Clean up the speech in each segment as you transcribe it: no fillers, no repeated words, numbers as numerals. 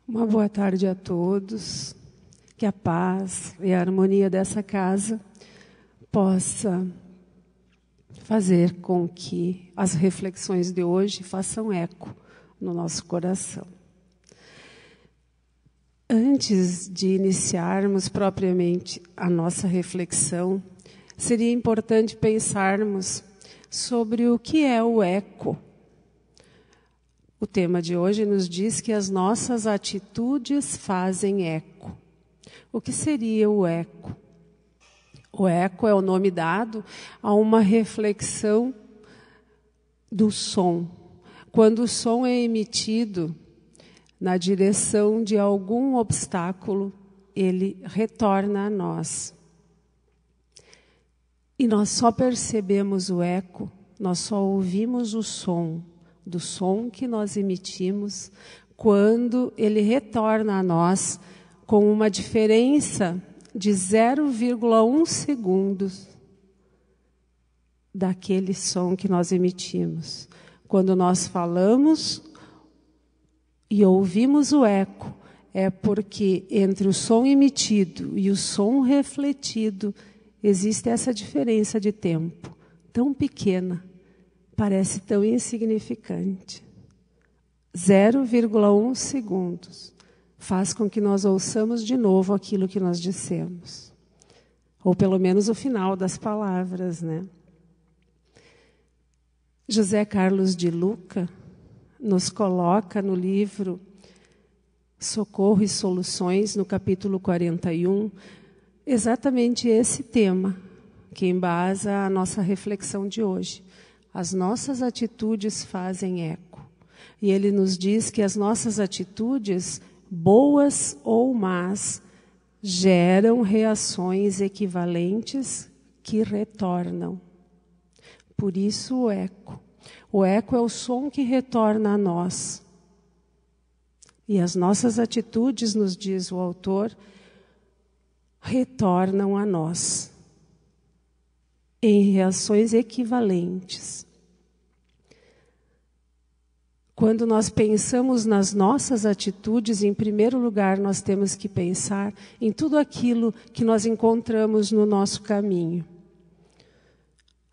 Uma boa tarde a todos. Que a paz e a harmonia dessa casa possa fazer com que as reflexões de hoje façam eco no nosso coração. Antes de iniciarmos propriamente a nossa reflexão, seria importante pensarmos sobre o que é o eco. O tema de hoje nos diz que as nossas atitudes fazem eco. O que seria o eco? O eco é o nome dado a uma reflexão do som. Quando o som é emitido na direção de algum obstáculo, ele retorna a nós. E nós só percebemos o eco, nós só ouvimos o som do som que nós emitimos quando ele retorna a nós com uma diferença de 0,1 segundos daquele som que nós emitimos. Quando nós falamos e ouvimos o eco, é porque entre o som emitido e o som refletido existe essa diferença de tempo tão pequena, parece tão insignificante. 0,1 segundos faz com que nós ouçamos de novo aquilo que nós dissemos. Ou pelo menos o final das palavras, né? José Carlos de Luca nos coloca no livro Socorro e Soluções, no capítulo 41, exatamente esse tema que embasa a nossa reflexão de hoje. As nossas atitudes fazem eco. E ele nos diz que as nossas atitudes, boas ou más, geram reações equivalentes que retornam. Por isso o eco. O eco é o som que retorna a nós. E as nossas atitudes, nos diz o autor, retornam a nós em reações equivalentes. Quando nós pensamos nas nossas atitudes, em primeiro lugar, nós temos que pensar em tudo aquilo que nós encontramos no nosso caminho.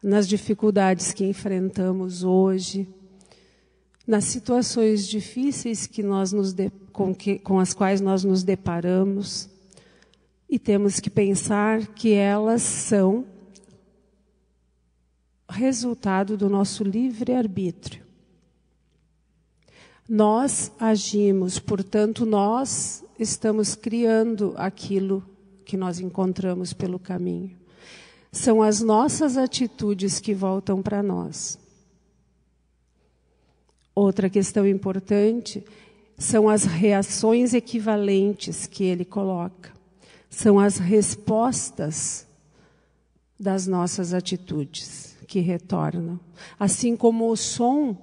Nas dificuldades que enfrentamos hoje, nas situações difíceis que com as quais nós nos deparamos, e temos que pensar que elas são resultado do nosso livre-arbítrio. Nós agimos, portanto, nós estamos criando aquilo que nós encontramos pelo caminho. São as nossas atitudes que voltam para nós. Outra questão importante são as reações equivalentes que ele coloca. São as respostas das nossas atitudes que retornam. Assim como o som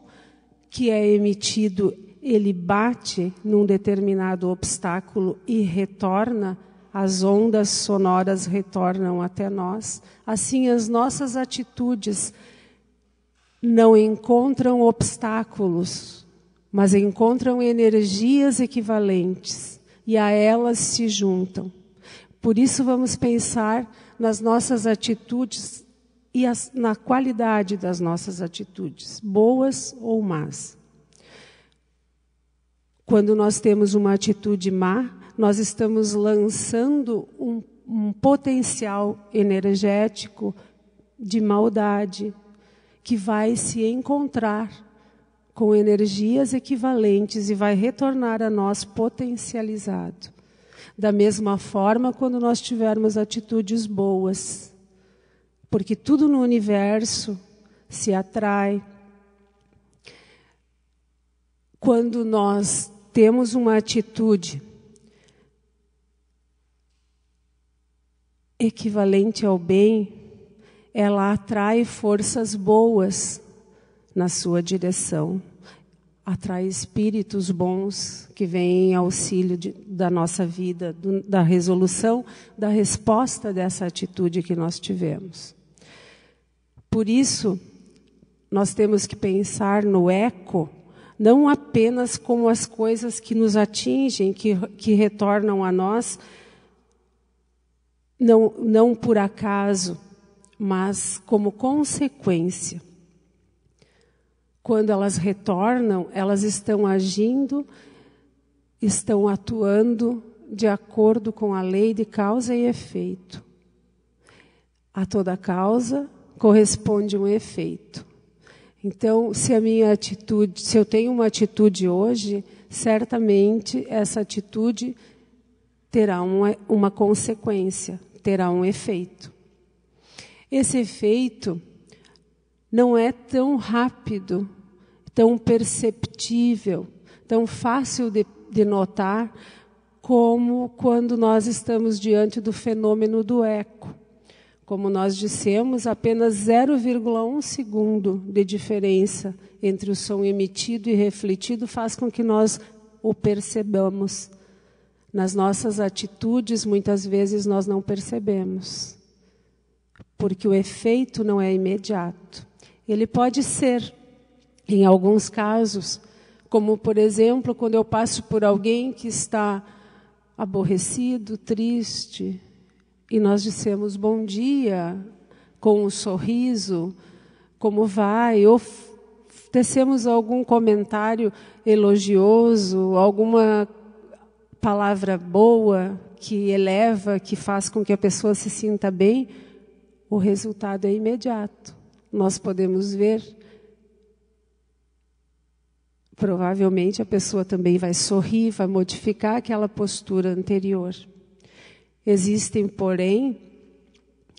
que é emitido, ele bate num determinado obstáculo e retorna, as ondas sonoras retornam até nós. Assim, as nossas atitudes não encontram obstáculos, mas encontram energias equivalentes e a elas se juntam. Por isso, vamos pensar nas nossas atitudes e na qualidade das nossas atitudes, boas ou más. Quando nós temos uma atitude má, nós estamos lançando um potencial energético de maldade que vai se encontrar com energias equivalentes e vai retornar a nós potencializado. Da mesma forma, quando nós tivermos atitudes boas, porque tudo no universo se atrai. Quando nós temos uma atitude equivalente ao bem, ela atrai forças boas na sua direção. Atrai espíritos bons que vêm em auxílio da nossa vida, da resolução, da resposta dessa atitude que nós tivemos. Por isso, nós temos que pensar no eco não apenas como as coisas que nos atingem, que retornam a nós, não por acaso, mas como consequência. Quando elas retornam, elas estão agindo, estão atuando de acordo com a lei de causa e efeito. A toda causa corresponde um efeito. Então, se eu tenho uma atitude hoje, certamente essa atitude terá uma consequência, terá um efeito. Esse efeito não é tão rápido, tão perceptível, tão fácil de notar como quando nós estamos diante do fenômeno do eco. Como nós dissemos, apenas 0,1 segundo de diferença entre o som emitido e refletido faz com que nós o percebamos. Nas nossas atitudes, muitas vezes nós não percebemos, porque o efeito não é imediato. Ele pode ser, em alguns casos, como, por exemplo, quando eu passo por alguém que está aborrecido, triste, e nós dissemos bom dia, com um sorriso, como vai, ou tecemos algum comentário elogioso, alguma palavra boa que eleva, que faz com que a pessoa se sinta bem, o resultado é imediato. Nós podemos ver, provavelmente a pessoa também vai sorrir, vai modificar aquela postura anterior. Existem, porém,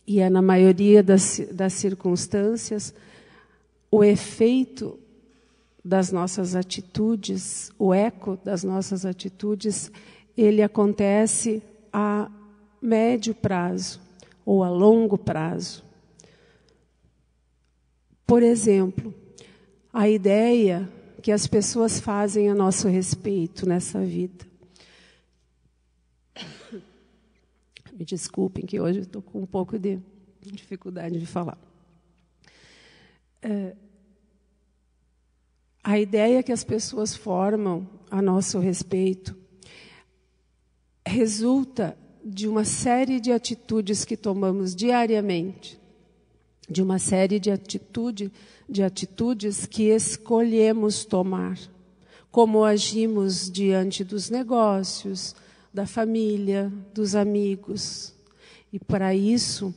e é na maioria das circunstâncias, o efeito das nossas atitudes, o eco das nossas atitudes, ele acontece a médio prazo ou a longo prazo. Por exemplo, a ideia que as pessoas fazem a nosso respeito nessa vida. Me desculpem que hoje eu estou com um pouco de dificuldade de falar. A ideia que as pessoas formam a nosso respeito resulta de uma série de atitudes que tomamos diariamente, de uma série de atitudes que escolhemos tomar, como agimos diante dos negócios, da família, dos amigos. E para isso,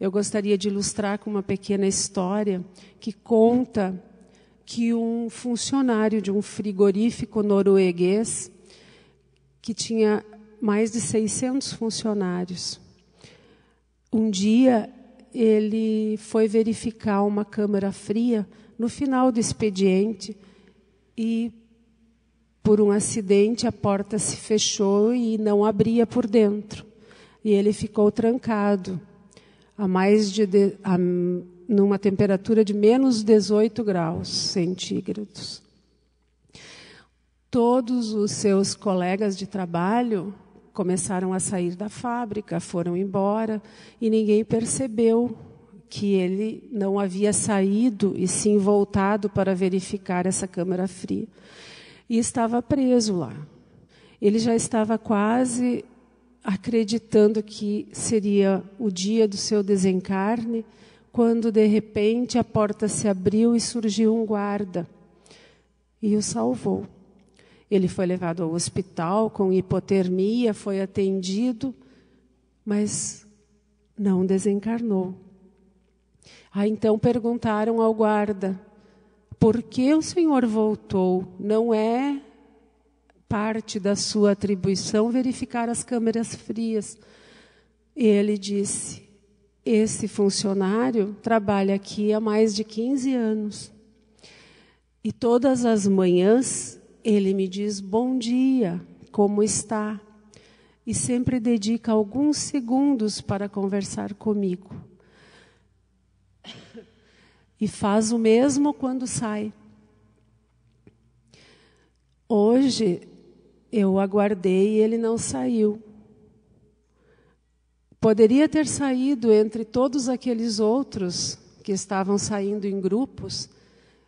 eu gostaria de ilustrar com uma pequena história que conta que um funcionário de um frigorífico norueguês, que tinha mais de 600 funcionários, um dia ele foi verificar uma câmara fria no final do expediente e, por um acidente, a porta se fechou e não abria por dentro. E ele ficou trancado numa temperatura de menos 18 graus centígrados. Todos os seus colegas de trabalho começaram a sair da fábrica, foram embora, e ninguém percebeu que ele não havia saído e sim voltado para verificar essa câmara fria. E estava preso lá. Ele já estava quase acreditando que seria o dia do seu desencarne, quando, de repente, a porta se abriu e surgiu um guarda e o salvou. Ele foi levado ao hospital com hipotermia, foi atendido, mas não desencarnou. Então perguntaram ao guarda: por que o senhor voltou? Não é parte da sua atribuição verificar as câmeras frias. E ele disse: esse funcionário trabalha aqui há mais de 15 anos. E todas as manhãs ele me diz bom dia, como está? E sempre dedica alguns segundos para conversar comigo. E faz o mesmo quando sai. Hoje eu aguardei e ele não saiu. Poderia ter saído entre todos aqueles outros que estavam saindo em grupos,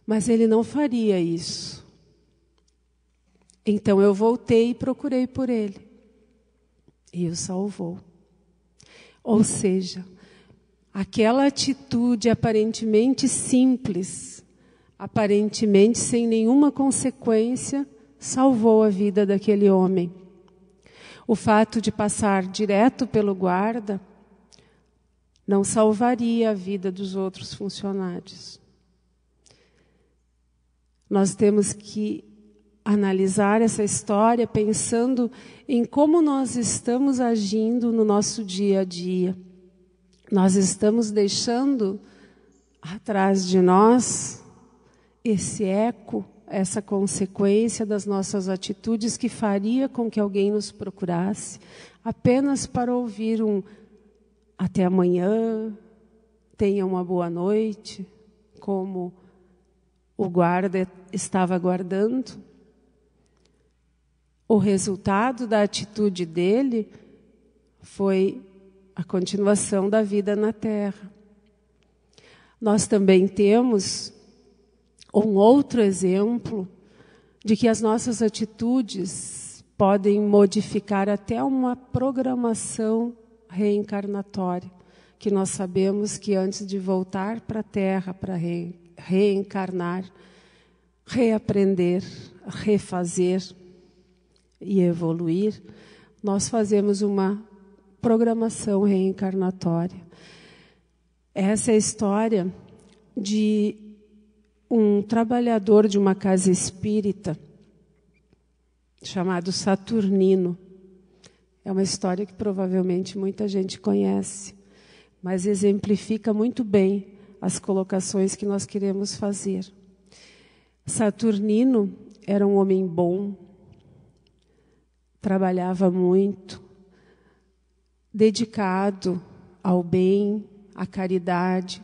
mas ele não faria isso. Então eu voltei e procurei por ele. E o salvou. Ou seja, aquela atitude aparentemente simples, aparentemente sem nenhuma consequência, salvou a vida daquele homem. O fato de passar direto pelo guarda não salvaria a vida dos outros funcionários. Nós temos que analisar essa história pensando em como nós estamos agindo no nosso dia a dia. Nós estamos deixando atrás de nós esse eco, essa consequência das nossas atitudes que faria com que alguém nos procurasse apenas para ouvir um até amanhã, tenha uma boa noite, como o guarda estava aguardando. O resultado da atitude dele foi a continuação da vida na terra. Nós também temos um outro exemplo de que as nossas atitudes podem modificar até uma programação reencarnatória, que nós sabemos que antes de voltar para a Terra para reencarnar, reaprender, refazer e evoluir, nós fazemos uma programação reencarnatória. Essa é a história de um trabalhador de uma casa espírita chamado Saturnino. É uma história que provavelmente muita gente conhece, mas exemplifica muito bem as colocações que nós queremos fazer. Saturnino era um homem bom, trabalhava muito, dedicado ao bem, à caridade,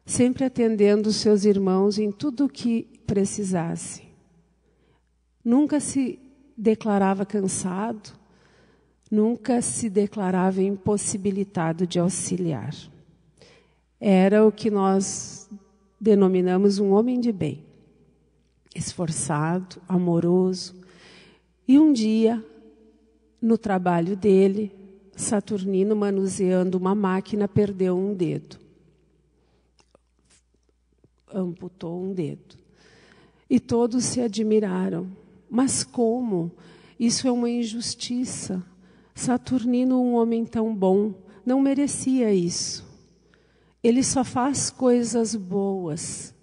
sempre atendendo os seus irmãos em tudo o que precisasse. Nunca se declarava cansado, nunca se declarava impossibilitado de auxiliar. Era o que nós denominamos um homem de bem, esforçado, amoroso. E um dia, no trabalho dele, Saturnino, manuseando uma máquina, perdeu um dedo. Amputou um dedo. E todos se admiraram. Mas como? Isso é uma injustiça. Saturnino, um homem tão bom, não merecia isso. Ele só faz coisas boas.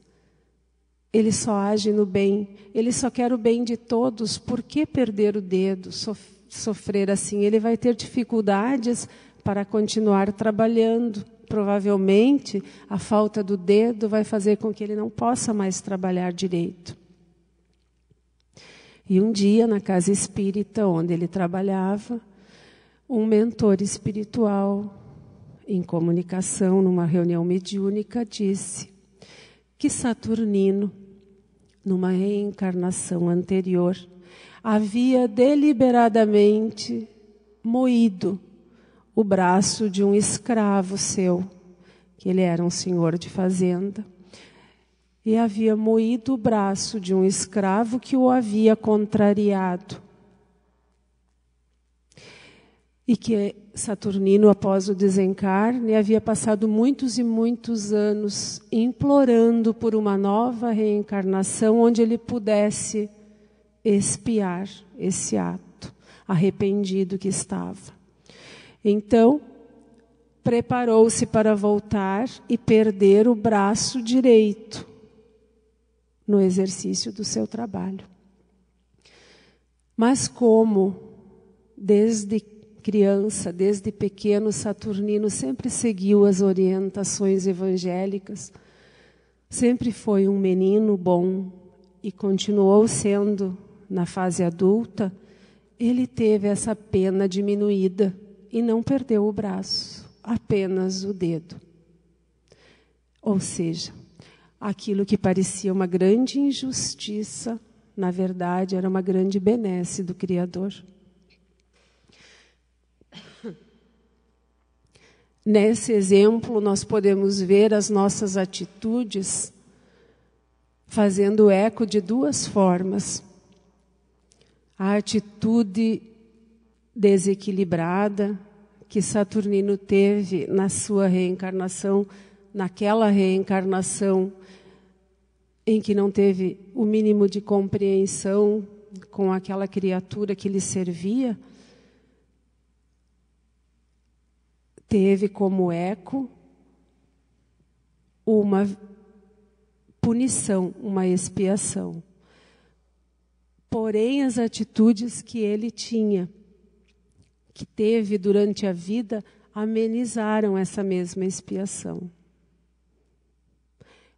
Ele só age no bem. Ele só quer o bem de todos. Por que perder o dedo, sofrer assim? Ele vai ter dificuldades para continuar trabalhando. Provavelmente, a falta do dedo vai fazer com que ele não possa mais trabalhar direito. E um dia, na casa espírita onde ele trabalhava, um mentor espiritual, em comunicação, numa reunião mediúnica, disse que Saturnino, numa reencarnação anterior, havia deliberadamente moído o braço de um escravo seu, que ele era um senhor de fazenda, e havia moído o braço de um escravo que o havia contrariado. E que Saturnino, após o desencarne, havia passado muitos e muitos anos implorando por uma nova reencarnação onde ele pudesse expiar esse ato, arrependido que estava. Então, preparou-se para voltar e perder o braço direito no exercício do seu trabalho. Mas como, desde criança, desde pequeno, Saturnino sempre seguiu as orientações evangélicas, sempre foi um menino bom e continuou sendo na fase adulta, ele teve essa pena diminuída e não perdeu o braço, apenas o dedo. Ou seja, aquilo que parecia uma grande injustiça, na verdade, era uma grande benesse do Criador. Nesse exemplo, nós podemos ver as nossas atitudes fazendo eco de duas formas. a atitude desequilibrada que Saturnino teve na sua reencarnação, naquela reencarnação em que não teve o mínimo de compreensão com aquela criatura que lhe servia, teve como eco uma punição, uma expiação. Porém, as atitudes que ele tinha, que teve durante a vida, amenizaram essa mesma expiação.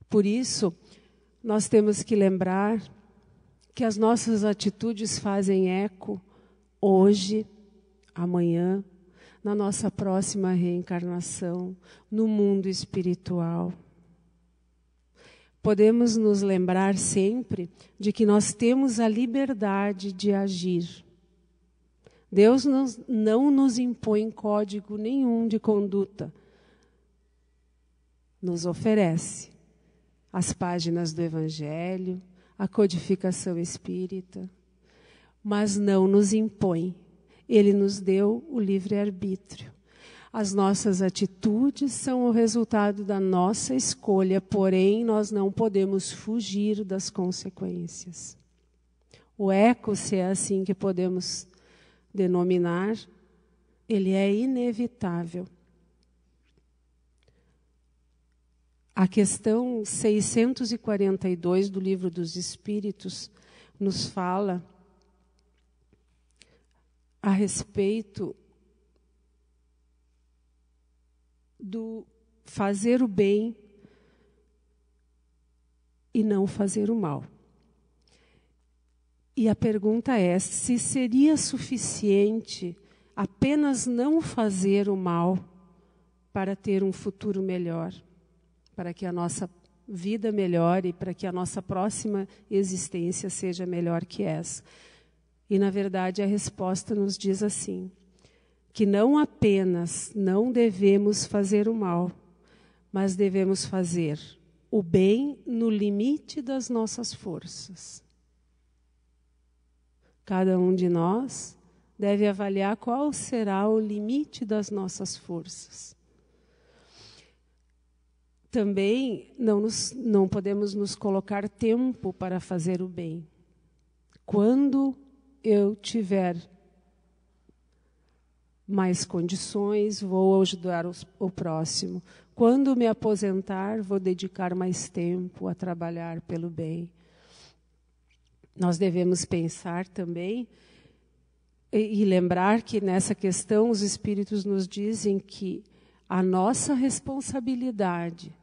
Por isso, nós temos que lembrar que as nossas atitudes fazem eco hoje, amanhã, na nossa próxima reencarnação, no mundo espiritual. Podemos nos lembrar sempre de que nós temos a liberdade de agir. Deus não nos impõe código nenhum de conduta. Nos oferece as páginas do Evangelho, a codificação espírita, mas não nos impõe. Ele nos deu o livre-arbítrio. As nossas atitudes são o resultado da nossa escolha, porém nós não podemos fugir das consequências. O eco, se é assim que podemos denominar, ele é inevitável. A questão 642 do Livro dos Espíritos nos fala a respeito do fazer o bem e não fazer o mal. E a pergunta é se seria suficiente apenas não fazer o mal para ter um futuro melhor, para que a nossa vida melhore, para que a nossa próxima existência seja melhor que essa. E, na verdade, a resposta nos diz assim, que não apenas não devemos fazer o mal, mas devemos fazer o bem no limite das nossas forças. Cada um de nós deve avaliar qual será o limite das nossas forças. Também não podemos nos colocar tempo para fazer o bem. Quando eu tiver mais condições, vou ajudar o próximo. Quando me aposentar, vou dedicar mais tempo a trabalhar pelo bem. Nós devemos pensar também e lembrar que nessa questão os Espíritos nos dizem que a nossa responsabilidade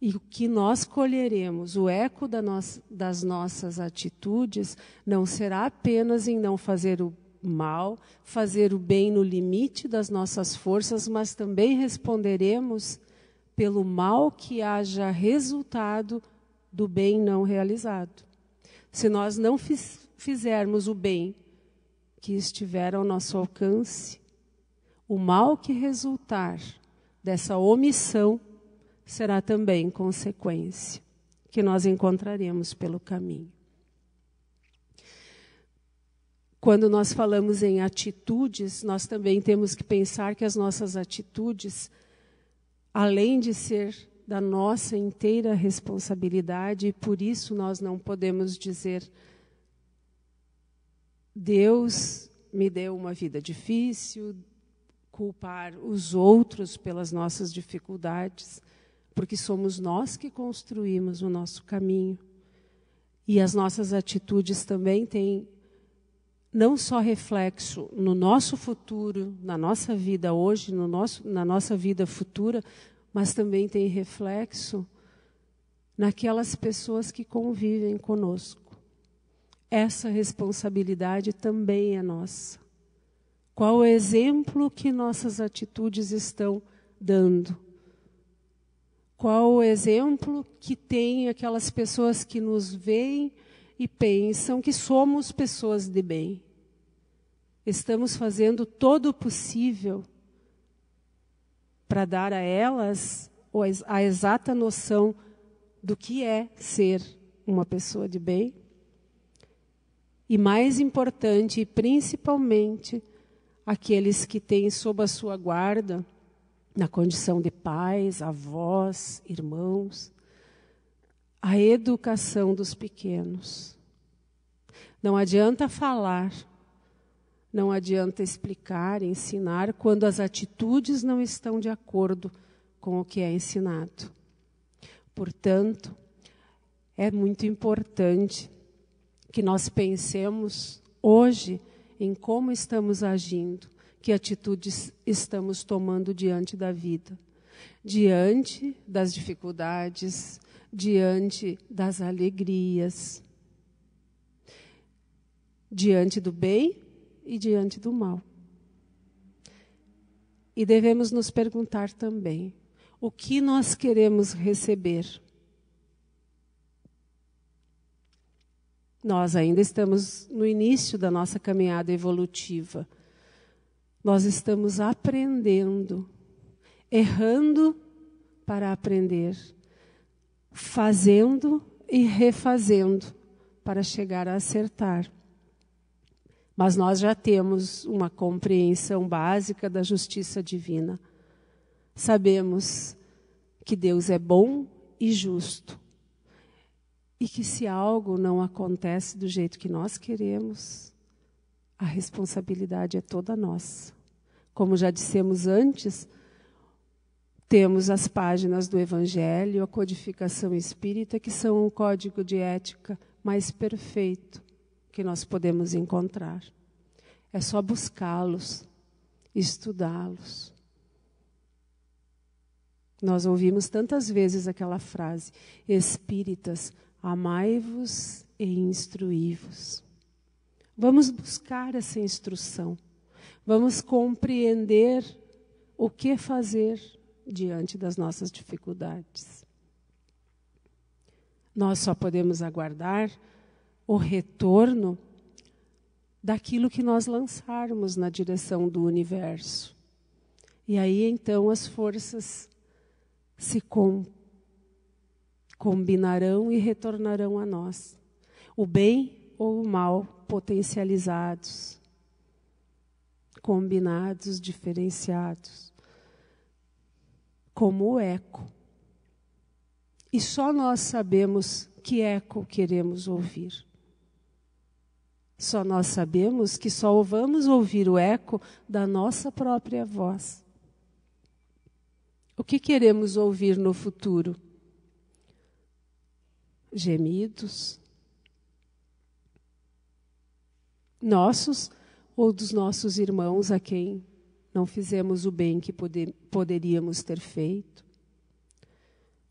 e o que nós colheremos, o eco das nossas atitudes, não será apenas em não fazer o mal, fazer o bem no limite das nossas forças, mas também responderemos pelo mal que haja resultado do bem não realizado. Se nós não fizermos o bem que estiver ao nosso alcance, o mal que resultar dessa omissão será também consequência que nós encontraremos pelo caminho. Quando nós falamos em atitudes, nós também temos que pensar que as nossas atitudes, além de ser da nossa inteira responsabilidade, e por isso nós não podemos dizer Deus me deu uma vida difícil, culpar os outros pelas nossas dificuldades, porque somos nós que construímos o nosso caminho. E as nossas atitudes também têm não só reflexo no nosso futuro, na nossa vida hoje, na nossa vida futura, mas também tem reflexo naquelas pessoas que convivem conosco. Essa responsabilidade também é nossa. Qual o exemplo que nossas atitudes estão dando? Qual o exemplo que tem aquelas pessoas que nos veem e pensam que somos pessoas de bem? Estamos fazendo todo o possível para dar a elas a exata noção do que é ser uma pessoa de bem? E mais importante, e principalmente, aqueles que têm sob a sua guarda, na condição de pais, avós, irmãos, a educação dos pequenos. Não adianta falar, não adianta explicar, ensinar, quando as atitudes não estão de acordo com o que é ensinado. Portanto, é muito importante que nós pensemos hoje em como estamos agindo, que atitudes estamos tomando diante da vida, diante das dificuldades, diante das alegrias, diante do bem e diante do mal. E devemos nos perguntar também, o que nós queremos receber? Nós ainda estamos no início da nossa caminhada evolutiva. Nós estamos aprendendo, errando para aprender, fazendo e refazendo para chegar a acertar. Mas nós já temos uma compreensão básica da justiça divina. Sabemos que Deus é bom e justo. E que se algo não acontece do jeito que nós queremos, a responsabilidade é toda nossa. Como já dissemos antes, temos as páginas do Evangelho, a codificação espírita, que são o código de ética mais perfeito que nós podemos encontrar. É só buscá-los, estudá-los. Nós ouvimos tantas vezes aquela frase, espíritas, amai-vos e instruí-vos. Vamos buscar essa instrução. Vamos compreender o que fazer diante das nossas dificuldades. Nós só podemos aguardar o retorno daquilo que nós lançarmos na direção do universo. E aí, então, as forças se combinarão e retornarão a nós. O bem ou o mal potencializados, combinados, diferenciados, como o eco. E só nós sabemos que eco queremos ouvir. Só nós sabemos que só vamos ouvir o eco da nossa própria voz. O que queremos ouvir no futuro? Gemidos? Nossos ou dos nossos irmãos a quem não fizemos o bem que poderíamos ter feito?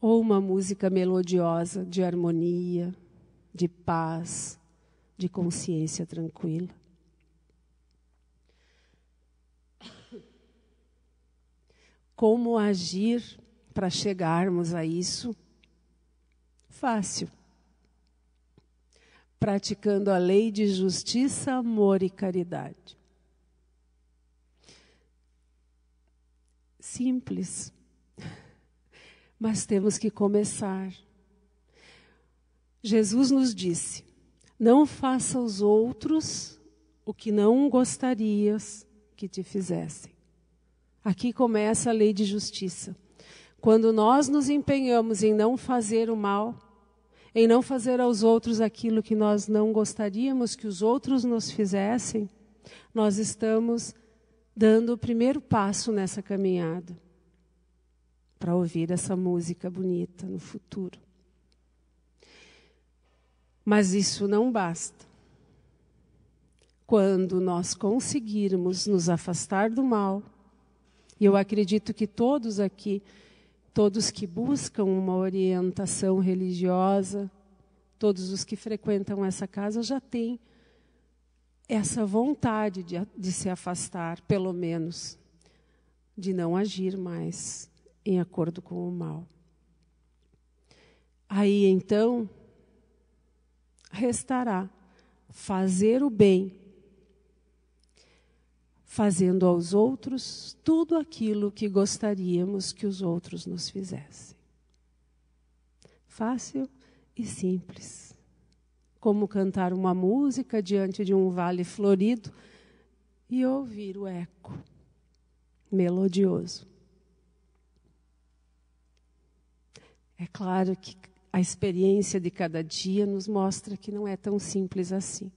Ou uma música melodiosa de harmonia, de paz, de consciência tranquila? Como agir para chegarmos a isso? Fácil. Praticando a lei de justiça, amor e caridade. Simples. Mas temos que começar. Jesus nos disse, não faça aos outros o que não gostarias que te fizessem. Aqui começa a lei de justiça. Quando nós nos empenhamos em não fazer o mal, em não fazer aos outros aquilo que nós não gostaríamos que os outros nos fizessem, nós estamos dando o primeiro passo nessa caminhada para ouvir essa música bonita no futuro. Mas isso não basta. Quando nós conseguirmos nos afastar do mal, e eu acredito que todos aqui, todos que buscam uma orientação religiosa, todos os que frequentam essa casa já têm essa vontade de se afastar, pelo menos, de não agir mais em acordo com o mal. Aí, então, restará fazer o bem, fazendo aos outros tudo aquilo que gostaríamos que os outros nos fizessem. Fácil e simples. como cantar uma música diante de um vale florido e ouvir o eco melodioso. É claro que a experiência de cada dia nos mostra que não é tão simples assim.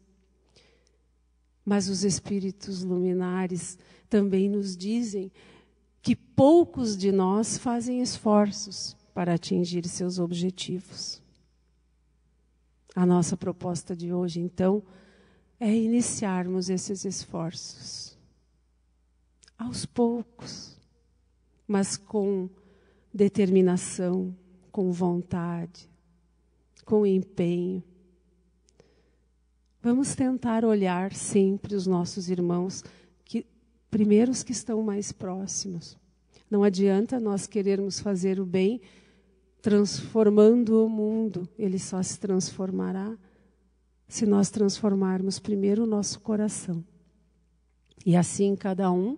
Mas os espíritos luminares também nos dizem que poucos de nós fazem esforços para atingir seus objetivos. A nossa proposta de hoje, então, é iniciarmos esses esforços. Aos poucos, mas com determinação, com vontade, com empenho. Vamos tentar olhar sempre os nossos irmãos, primeiro os que estão mais próximos. Não adianta nós querermos fazer o bem transformando o mundo. Ele só se transformará se nós transformarmos primeiro o nosso coração. E assim, cada um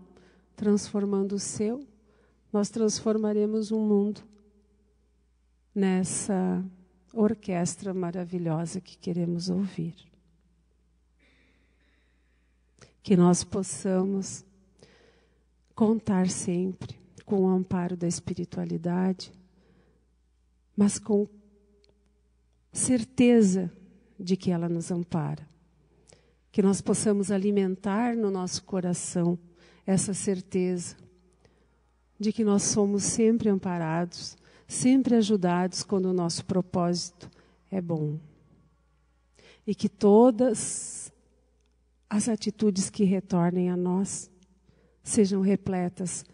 transformando o seu, nós transformaremos um mundo nessa orquestra maravilhosa que queremos ouvir. Que nós possamos contar sempre com o amparo da espiritualidade, mas com certeza de que ela nos ampara. Que nós possamos alimentar no nosso coração essa certeza de que nós somos sempre amparados, sempre ajudados quando o nosso propósito é bom. E que todas as atitudes que retornem a nós sejam repletas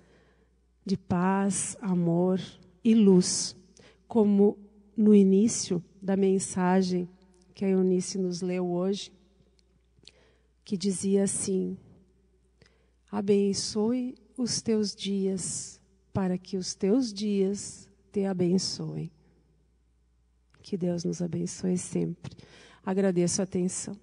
de paz, amor e luz, como no início da mensagem que a Eunice nos leu hoje, que dizia assim: abençoe os teus dias, para que os teus dias te abençoem. Que Deus nos abençoe sempre. Agradeço a atenção.